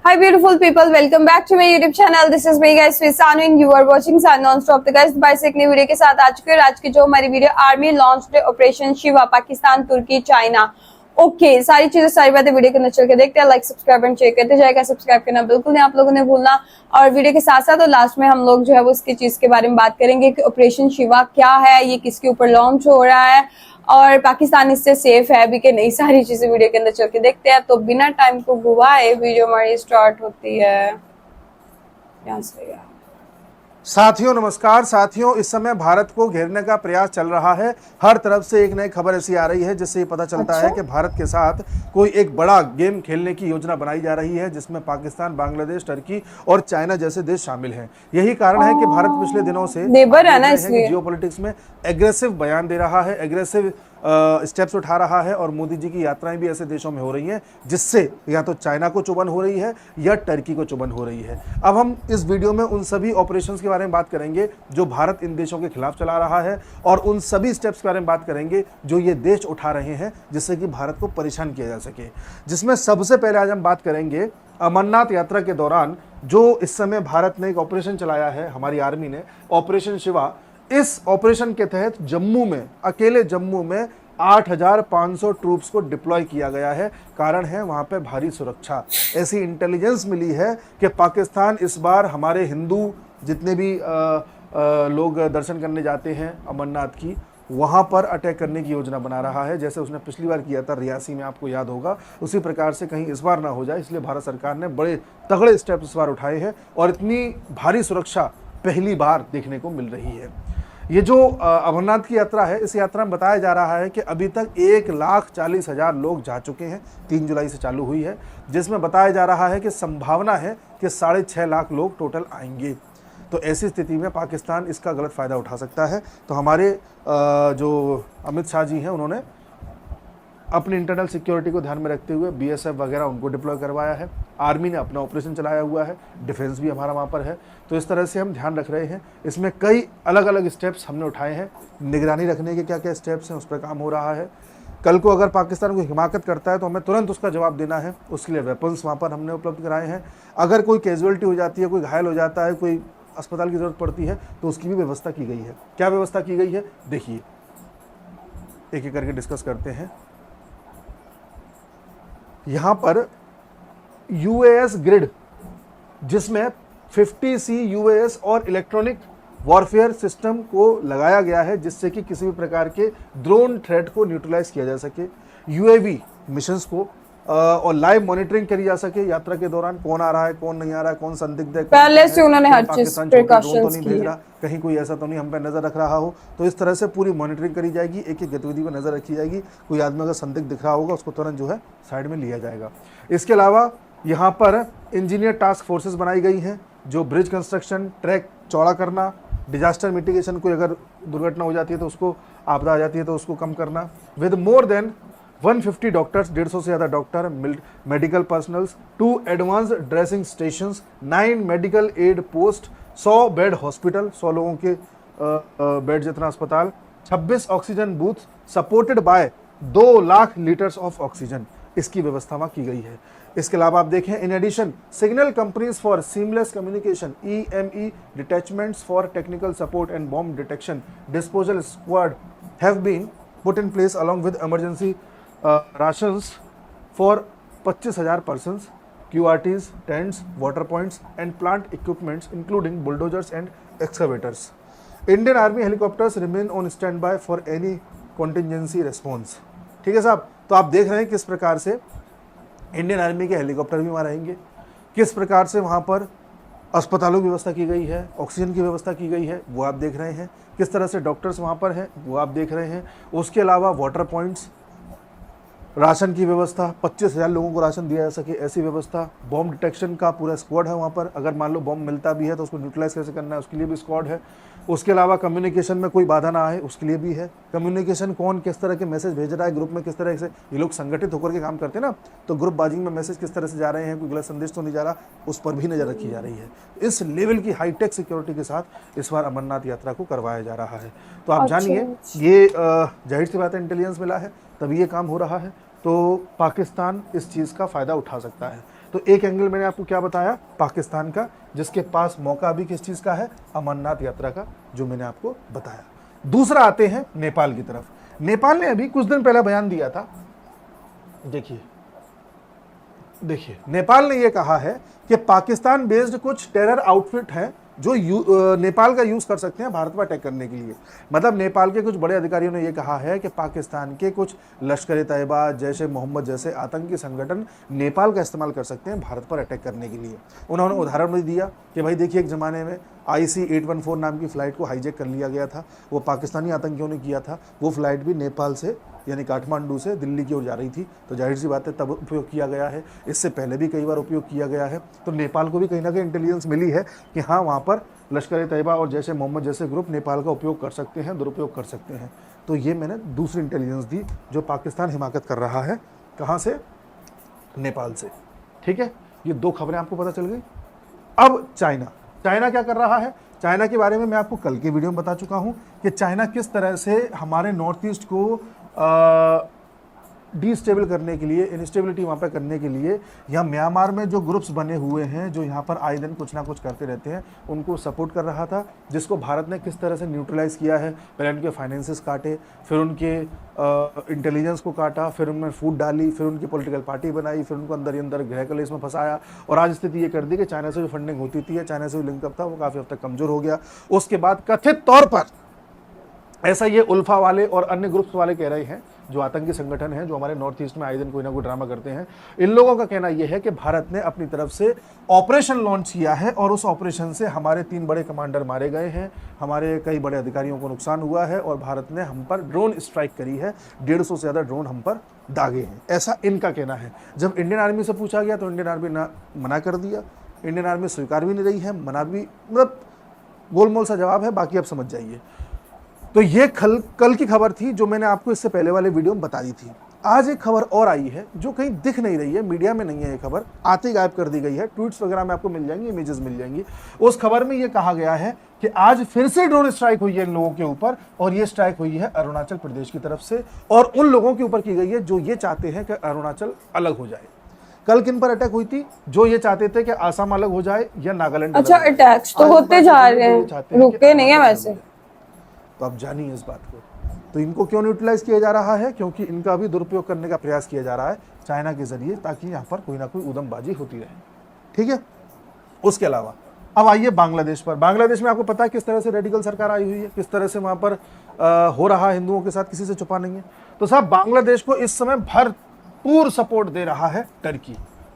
Hi beautiful people, welcome back to my YouTube channel. This is me guys Sanu and you are watching Sun Non-Stop। तो guys बाईस एक नई video के साथ आ चुके हैं। आज की जो हमारी video army launch operation Shiva Pakistan तुर्की चाइना। ओके सारी चीजें सारी बातें वीडियो के अंदर चल के देखते हैं। लाइक सब्सक्राइब एंड चेक करते जाएगा। सब्सक्राइब करना बिल्कुल नहीं आप लोगों ने भूलना। और वीडियो के साथ साथ और लास्ट में हम लोग जो है वो उसकी चीज के बारे में बात करेंगे कि ऑपरेशन शिवा क्या है, ये किसके ऊपर लॉन्च हो रहा है और पाकिस्तान इससे सेफ है अभी कि नहीं, सारी चीजें वीडियो के अंदर चल के देखते हैं। तो बिना टाइम को गवाए वीडियो हमारी स्टार्ट होती है। यहाँ से साथियों नमस्कार। साथियों इस समय भारत को घेरने का प्रयास चल रहा है। हर तरफ से एक नई खबर ऐसी आ रही है जिससे ये पता चलता है कि भारत के साथ कोई एक बड़ा गेम खेलने की योजना बनाई जा रही है जिसमें पाकिस्तान, बांग्लादेश, टर्की और चाइना जैसे देश शामिल हैं। यही कारण है कि भारत पिछले दिनों से नेबर है ना, इसलिए जियोपॉलिटिक्स में एग्रेसिव बयान दे रहा है, एग्रेसिव स्टेप्स उठा रहा है और मोदी जी की यात्राएं भी ऐसे देशों में हो रही हैं जिससे या तो चाइना को चुभन हो रही है या टर्की को चुभन हो रही है। अब हम इस वीडियो में उन सभी ऑपरेशंस के बारे में बात करेंगे जो भारत इन देशों के खिलाफ चला रहा है और उन सभी स्टेप्स के बारे में बात करेंगे जो ये देश उठा रहे हैं जिससे कि भारत को परेशान किया जा सके। जिसमें सबसे पहले आज हम बात करेंगे अमरनाथ यात्रा के दौरान जो इस समय भारत ने एक ऑपरेशन चलाया है, हमारी आर्मी ने, ऑपरेशन शिवा। इस ऑपरेशन के तहत जम्मू में, अकेले जम्मू में 8,500 ट्रूप्स को डिप्लॉय किया गया है। कारण है वहां पे भारी सुरक्षा। ऐसी इंटेलिजेंस मिली है कि पाकिस्तान इस बार हमारे हिंदू जितने भी लोग दर्शन करने जाते हैं अमरनाथ की, वहां पर अटैक करने की योजना बना रहा है। जैसे उसने पिछली बार किया था रियासी में, आपको याद होगा, उसी प्रकार से कहीं इस बार ना हो जाए, इसलिए भारत सरकार ने बड़े तगड़े स्टेप्स इस बार उठाए हैं और इतनी भारी सुरक्षा पहली बार देखने को मिल रही है। ये जो अमरनाथ की यात्रा है, इस यात्रा में बताया जा रहा है कि अभी तक 1,40,000 लोग जा चुके हैं। 3 जुलाई से चालू हुई है, जिसमें बताया जा रहा है कि संभावना है कि 6.5 लाख लोग टोटल आएंगे। तो ऐसी स्थिति में पाकिस्तान इसका गलत फ़ायदा उठा सकता है। तो हमारे जो अमित शाह जी हैं, उन्होंने अपनी इंटरनल सिक्योरिटी को ध्यान में रखते हुए बीएसएफ वगैरह उनको डिप्लॉय करवाया है। आर्मी ने अपना ऑपरेशन चलाया हुआ है, डिफेंस भी हमारा वहाँ पर है। तो इस तरह से हम ध्यान रख रहे हैं। इसमें कई अलग अलग स्टेप्स हमने उठाए हैं। निगरानी रखने के क्या क्या स्टेप्स हैं उस पर काम हो रहा है। कल को अगर पाकिस्तान को हिमाकत करता है तो हमें तुरंत उसका जवाब देना है। उसके लिए वेपन्स वहाँ पर हमने उपलब्ध कराए हैं। अगर कोई कैजुअलिटी हो जाती है, कोई घायल हो जाता है, कोई अस्पताल की ज़रूरत पड़ती है तो उसकी भी व्यवस्था की गई है। क्या व्यवस्था की गई है देखिए, एक एक करके डिस्कस करते हैं। यहाँ पर यूएएस ग्रिड, जिसमें 50C यूएएस और इलेक्ट्रॉनिक वॉरफेयर सिस्टम को लगाया गया है जिससे कि किसी भी प्रकार के ड्रोन थ्रेट को न्यूट्रलाइज किया जा सके। यूएवी मिशंस को और लाइव मॉनिटरिंग करी जा सके यात्रा के दौरान, कौन आ रहा है, कौन नहीं आ रहा है, कौन संदिग्ध है, पहले से उन्होंने हर चीज प्रिकॉशंस तो नहीं भेज रहा, कहीं कोई ऐसा तो नहीं हम पे नजर रख रहा हो। तो इस तरह से पूरी मॉनिटरिंग करी जाएगी, एक एक गतिविधि पर नजर रखी जाएगी। कोई आदमी अगर संदिग्ध दिख रहा होगा उसको तुरंत जो है साइड में लिया जाएगा। इसके अलावा यहाँ पर इंजीनियर टास्क फोर्सेस बनाई गई हैं जो ब्रिज कंस्ट्रक्शन, ट्रैक चौड़ा करना, डिजास्टर मिटिगेशन, कोई अगर दुर्घटना हो जाती है तो उसको, आपदा आ जाती है तो उसको कम करना। विद मोर देन 150 डॉक्टर्स, 150 से ज़्यादा doctor, medical personnels, 2 advance dressing stations, 9 medical aid post, 100 bed hospital, 100 लोगों के बेड जितना अस्पताल, 26 oxygen booth, supported by 2 lakh litres of oxygen, इसकी व्यवस्था वहाँ की गई है। इसके अलावा आप देखें, in addition signal companies for seamless communication, EME detachments for technical support and bomb detection disposal squad have been put in place along with emergency rations for 25,000 persons, QRTs, tents, water points and plant equipments including bulldozers and excavators. Indian Army helicopters remain on standby for any contingency response. ठीक है साहब, तो आप देख रहे हैं किस प्रकार से इंडियन आर्मी के हेलीकॉप्टर भी वहाँ रहेंगे, किस प्रकार से वहाँ पर अस्पतालों की व्यवस्था की गई है, ऑक्सीजन की व्यवस्था की गई है, वो आप देख रहे हैं। किस तरह से डॉक्टर्स वहाँ पर हैं वो आप देख रहे हैं। उसके अलावा वाटर पॉइंट्स, राशन की व्यवस्था, 25,000 लोगों को राशन दिया जा सके ऐसी व्यवस्था, बॉम्ब डिटेक्शन का पूरा स्क्वाड है वहाँ पर। अगर मान लो बॉम्ब मिलता भी है तो उसको न्यूट्रलाइज कैसे करना है उसके लिए भी स्क्वाड है। उसके अलावा कम्युनिकेशन में कोई बाधा ना आए उसके लिए भी है। कम्युनिकेशन कौन किस तरह के मैसेज भेज रहा है, ग्रुप में किस तरह से ये लोग संगठित होकर के काम करते हैं ना, तो ग्रुप बाजिंग में मैसेज किस तरह से जा रहे हैं, कोई गलत संदेश तो नहीं जा रहा, उस पर भी नज़र रखी जा रही है। इस लेवल की हाईटेक सिक्योरिटी के साथ इस बार अमरनाथ यात्रा को करवाया जा रहा है। तो आप जानिए, ये जाहिर सी बात है इंटेलिजेंस मिला है तभी ये काम हो रहा है। तो पाकिस्तान इस चीज़ का फ़ायदा उठा सकता है। तो एक एंगल मैंने आपको क्या बताया, पाकिस्तान का, जिसके पास मौका भी किस चीज़ का है, अमरनाथ यात्रा का, जो मैंने आपको बताया। दूसरा आते हैं नेपाल की तरफ। नेपाल ने अभी कुछ दिन पहले बयान दिया था, देखिए नेपाल ने यह कहा है कि पाकिस्तान बेस्ड कुछ टेरर आउटफिट हैं जो नेपाल का यूज कर सकते हैं भारत पर अटैक करने के लिए। मतलब नेपाल के कुछ बड़े अधिकारियों ने यह कहा है कि पाकिस्तान के कुछ लश्कर तैयबा, जैश ए मोहम्मद जैसे आतंकी संगठन नेपाल का इस्तेमाल कर सकते हैं भारत पर अटैक करने के लिए। उन्होंने उदाहरण भी दिया कि भाई देखिए, एक ज़माने में IC-814 नाम की फ़्लाइट को हाईजैक कर लिया गया था, वो पाकिस्तानी आतंकियों ने किया था। वो फ्लाइट भी नेपाल से यानी काठमांडू से दिल्ली की ओर जा रही थी, तो जाहिर सी बात है तब उपयोग किया गया है। इससे पहले भी कई बार उपयोग किया गया है। तो नेपाल को भी कहीं ना कहीं इंटेलिजेंस मिली है कि हाँ, वहाँ पर लश्कर तैयबा और जैश ए मोहम्मद जैसे ग्रुप नेपाल का उपयोग कर सकते हैं, दुरुपयोग कर सकते हैं। तो ये मैंने दूसरी इंटेलिजेंस दी जो पाकिस्तान हिमाकत कर रहा है, कहाँ से, नेपाल से। ठीक है, ये दो खबरें आपको पता चल गई। अब चाइना क्या कर रहा है, चाइना के बारे में मैं आपको कल के वीडियो में बता चुका हूं कि चाइना किस तरह से हमारे नॉर्थ ईस्ट को डिस्टेबल करने के लिए, इंस्टेबिलिटी वहाँ पर करने के लिए, या म्यांमार में जो ग्रुप्स बने हुए हैं जो यहाँ पर आए दिन कुछ ना कुछ करते रहते हैं, उनको सपोर्ट कर रहा था, जिसको भारत ने किस तरह से न्यूट्रलाइज किया है। पहले उनके फाइनेंसेस काटे, फिर उनके इंटेलिजेंस को काटा, फिर उनमें फूट डाली, फिर उनकी पॉलिटिकल पार्टी बनाई, फिर उनको अंदर ही अंदर गृह कलेश में फंसाया, और आज स्थिति ये कर दी कि चाइना से जो फंडिंग होती थी या चाइना से जो लिंकअप था वो काफ़ी हद तक कमज़ोर हो गया। उसके बाद कथित तौर पर ऐसा ये उल्फा वाले और अन्य ग्रुप्स वाले कह रहे हैं, जो आतंकी संगठन हैं, जो हमारे नॉर्थ ईस्ट में आए दिन कोई ना कोई ड्रामा करते हैं, इन लोगों का कहना यह है कि भारत ने अपनी तरफ से ऑपरेशन लॉन्च किया है और उस ऑपरेशन से हमारे 3 बड़े कमांडर मारे गए हैं, हमारे कई बड़े अधिकारियों को नुकसान हुआ है, और भारत ने हम पर ड्रोन स्ट्राइक करी है, 150 से ज़्यादा ड्रोन हम पर दागे हैं, ऐसा इनका कहना है। जब इंडियन आर्मी से पूछा गया तो इंडियन आर्मी मना कर दिया, इंडियन आर्मी स्वीकार भी नहीं रही है, मना भी, मतलब गोलमोल सा जवाब है, बाकी आप समझ जाइए। तो ये कल की खबर थी जो मैंने आपको इससे पहले वाले वीडियो में बता दी थी। आज एक खबर और आई है जो कहीं दिख नहीं रही है, मीडिया में नहीं है, ये खबर आते गायब कर दी गई है, ट्वीट्स वगैरह में आपको मिल जाएंगी, इमेजेस मिल जाएंगी। उस खबर में ये कहा गया है कि आज फिर से ड्रोन स्ट्राइक हुई है इन लोगों के ऊपर, और ये स्ट्राइक हुई है अरुणाचल प्रदेश की तरफ से, और उन लोगों के ऊपर की गई है जो ये चाहते हैं कि अरुणाचल अलग हो जाए। कल किन पर अटैक हुई थी, जो ये चाहते थे कि आसाम अलग हो जाए या नागालैंड। अच्छा, अटैक्स तो होते जा रहे हैं, रुके नहीं है वैसे। तो आप जानिए इस बात को। तो इनको क्यों न्यूट्रलाइज किया जा रहा है, क्योंकि इनका भी दुरुपयोग करने का प्रयास किया जा रहा है चाइना के जरिए, ताकि यहाँ पर कोई ना कोई उदमबाजी होती रहे। ठीक है, उसके अलावा अब आइए बांग्लादेश पर। बांग्लादेश में आपको पता है किस तरह से रेडिकल सरकार आई हुई है, किस तरह से वहाँ पर हो रहा है हिंदुओं के साथ, किसी से छुपा नहीं है। तो साहब, बांग्लादेश को इस समय भरपूर सपोर्ट दे रहा है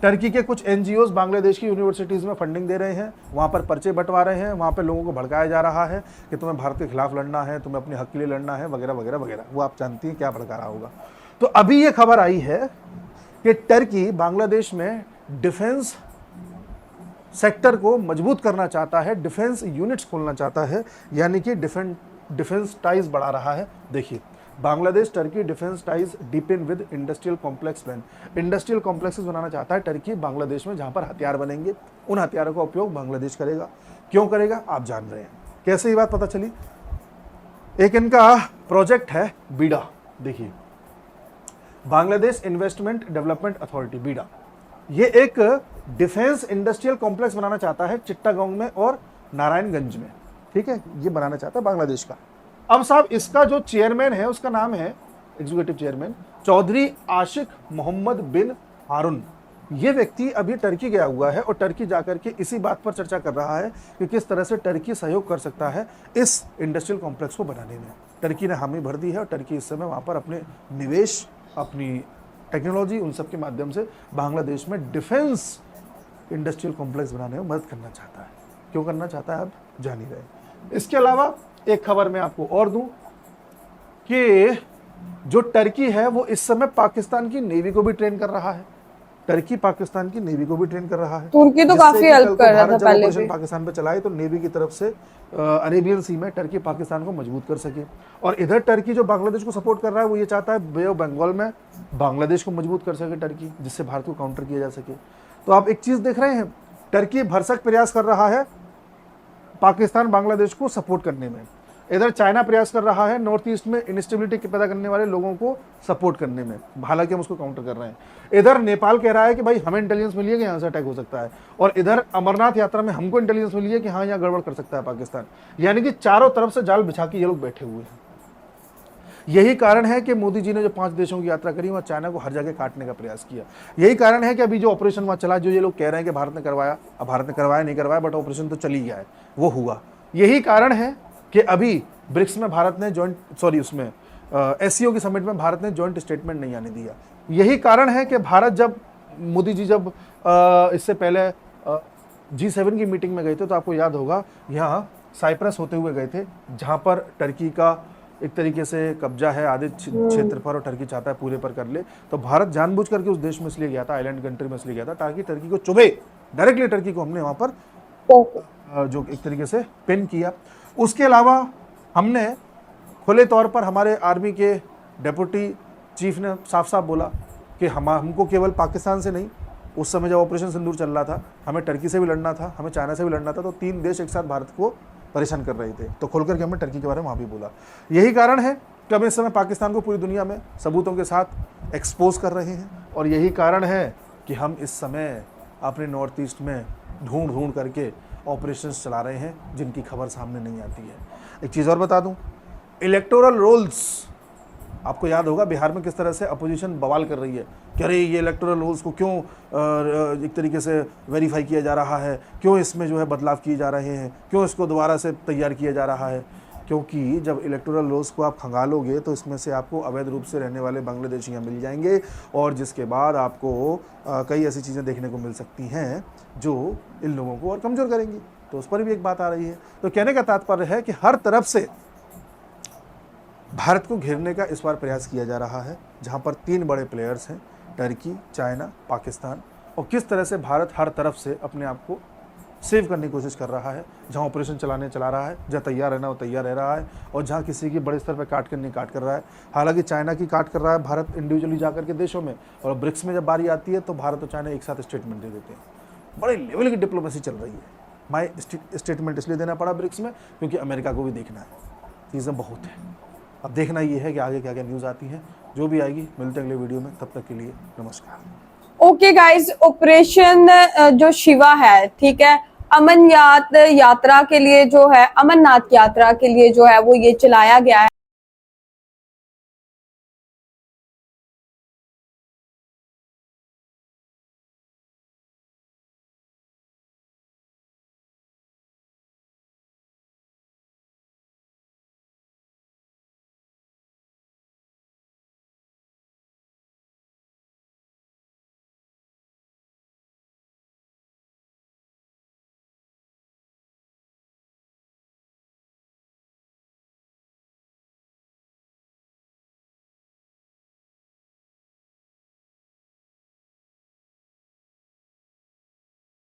टर्की के कुछ NGOs बांग्लादेश की यूनिवर्सिटीज़ में फंडिंग दे रहे हैं, वहाँ पर पर्चे बंटवा रहे हैं, वहाँ पर लोगों को भड़काया जा रहा है कि तुम्हें भारत के खिलाफ लड़ना है, तुम्हें अपने हक के लिए लड़ना है, वगैरह वगैरह वगैरह। वो आप जानती हैं क्या भड़का रहा होगा। तो अभी ये खबर आई है कि टर्की बांग्लादेश में डिफेंस सेक्टर को मजबूत करना चाहता है, डिफेंस यूनिट्स खोलना चाहता है, यानी कि डिफेंस टाइज बढ़ा रहा है। देखिए, Bangladesh Turkey defence ties deepen with industrial complex plan. Industrial complexes बनाना चाहता है टर्की बांग्लादेश में, जहां पर हथियार बनेंगे। उन हथियारों का उपयोग बांग्लादेश करेगा। क्यों करेगा आप जान रहे हैं। कैसे ये बात पता चली, एक इनका प्रोजेक्ट है बीडा। देखिए, बांग्लादेश इन्वेस्टमेंट डेवलपमेंट अथॉरिटी, बीडा, ये एक डिफेंस इंडस्ट्रियल कॉम्प्लेक्स बनाना चाहता है चिट्टागोंग में और नारायणगंज में। ठीक है, ये बनाना चाहता है बांग्लादेश का। अब साहब, इसका जो चेयरमैन है उसका नाम है, एग्जीक्यूटिव चेयरमैन, चौधरी आशिक मोहम्मद बिन हारून। ये व्यक्ति अभी टर्की गया हुआ है और टर्की जाकर के इसी बात पर चर्चा कर रहा है कि किस तरह से टर्की सहयोग कर सकता है इस इंडस्ट्रियल कॉम्प्लेक्स को बनाने में। टर्की ने हामी भर दी है और टर्की इस समय वहाँ पर अपने निवेश, अपनी टेक्नोलॉजी, उन सब के माध्यम से बांग्लादेश में डिफेंस इंडस्ट्रियल कॉम्प्लेक्स बनाने में मदद करना चाहता है। क्यों करना चाहता है आप जान ही रहे। इसके अलावा एक खबर मैं आपको और दूं कि जो टर्की है वो इस समय पाकिस्तान की नेवी को भी ट्रेन कर रहा है। टर्की पाकिस्तान की नेवी को भी ट्रेन कर रहा है। तुर्की तो काफी हेल्प कर रहा था पहले भी। पाकिस्तान पे चलाए तो नेवी की तरफ से अरेबियन सी में टर्की पाकिस्तान को मजबूत कर सके। और इधर टर्की जो बांग्लादेश को सपोर्ट कर रहा है वो ये चाहता है बे ऑफ बंगाल में बांग्लादेश को मजबूत कर सके टर्की, जिससे भारत को काउंटर किया जा सके। तो आप एक चीज देख रहे हैं, टर्की भरसक प्रयास कर रहा है पाकिस्तान बांग्लादेश को सपोर्ट करने में। इधर चाइना प्रयास कर रहा है नॉर्थ ईस्ट में इंस्टेबिलिटी पैदा करने वाले लोगों को सपोर्ट करने में, हालांकि हम उसको काउंटर कर रहे हैं। इधर नेपाल कह रहा है कि भाई हमें इंटेलिजेंस मिली है कि यहाँ से अटैक हो सकता है, और इधर अमरनाथ यात्रा में हमको इंटेलिजेंस मिली है कि हाँ यहाँ गड़बड़ कर सकता है पाकिस्तान। यानी कि चारों तरफ से जाल बिछा के ये लोग बैठे हुए हैं। यही कारण है कि मोदी जी ने जो 5 देशों की यात्रा करी वहाँ चाइना को हर जगह काटने का प्रयास किया। यही कारण है कि अभी जो ऑपरेशन वहाँ चला, जो ये लोग कह रहे हैं कि भारत ने करवाया, अब भारत ने करवाया नहीं करवाया, बट ऑपरेशन तो चली गया है, वो हुआ। यही कारण है कि अभी ब्रिक्स में भारत ने उसमें एससीओ की समिट में भारत ने जॉइंट स्टेटमेंट नहीं आने दिया। यही कारण है कि भारत जब मोदी जी जब इससे पहले G7 की मीटिंग में गए थे, तो आपको याद होगा यहाँ साइप्रस होते हुए गए थे, जहाँ पर टर्की का एक तरीके से कब्जा है आधे क्षेत्र पर, और टर्की चाहता है पूरे पर कर ले। तो भारत जानबूझ करके उस देश में इसलिए गया था, आइलैंड कंट्री में इसलिए गया था, ताकि टर्की को चुभे, डायरेक्टली टर्की को हमने वहाँ पर जो एक तरीके से पिन किया। उसके अलावा हमने खुले तौर पर हमारे आर्मी के डेप्यूटी चीफ ने साफ साफ बोला कि हमको केवल पाकिस्तान से नहीं, उस समय जब ऑपरेशन सिंदूर चल रहा था, हमें टर्की से भी लड़ना था, हमें चाइना से भी लड़ना था, तो 3 देश एक साथ भारत को परेशान कर रहे थे। तो खोलकर के हमने टर्की के बारे में वहाँ भी बोला। यही कारण है कि हम इस समय पाकिस्तान को पूरी दुनिया में सबूतों के साथ एक्सपोज कर रहे हैं, और यही कारण है कि हम इस समय अपने नॉर्थ ईस्ट में ढूंढ करके ऑपरेशंस चला रहे हैं, जिनकी खबर सामने नहीं आती है। एक चीज़ और बता दूं, इलेक्टोरल रोल्स, आपको याद होगा बिहार में किस तरह से अपोजिशन बवाल कर रही है कि अरे ये इलेक्टोरल रोल्स को क्यों एक तरीके से वेरीफाई किया जा रहा है, क्यों इसमें जो है बदलाव किए जा रहे हैं, क्यों इसको दोबारा से तैयार किया जा रहा है। क्योंकि जब इलेक्टोरल रोल्स को आप खंगालोगे तो इसमें से आपको अवैध रूप से रहने वाले बांग्लादेशियाँ मिल जाएंगे, और जिसके बाद आपको कई ऐसी चीज़ें देखने को मिल सकती हैं जो इन लोगों को और कमज़ोर करेंगी। तो उस पर भी एक बात आ रही है। तो कहने का तात्पर्य है कि हर तरफ से भारत को घेरने का इस बार प्रयास किया जा रहा है, जहां पर 3 बड़े प्लेयर्स हैं, टर्की, चाइना, पाकिस्तान, और किस तरह से भारत हर तरफ से अपने आप को सेव करने की कोशिश कर रहा है। जहां ऑपरेशन चला रहा है, जहां तैयार रहना वो तैयार रह रहा है, और जहां किसी की बड़े स्तर पर काट करनी काट कर रहा है। हालांकि चाइना की काट कर रहा है भारत इंडिविजुअली जाकर के देशों में, और ब्रिक्स में जब बारी आती है तो भारत और चाइना एक साथ स्टेटमेंट दे देते हैं। बड़े लेवल की डिप्लोमेसी चल रही है। मैं स्टेटमेंट इसलिए देना पड़ा ब्रिक्स में क्योंकि अमेरिका को भी देखना है, चीज़ें बहुत है। अब देखना ये है कि आगे क्या क्या न्यूज़ आती है। जो भी आएगी मिलते हैं अगले वीडियो में, तब तक के लिए नमस्कार। ओके गाइस, ऑपरेशन जो शिवा है, ठीक है, अमरनाथ यात्रा के लिए जो है वो ये चलाया गया है।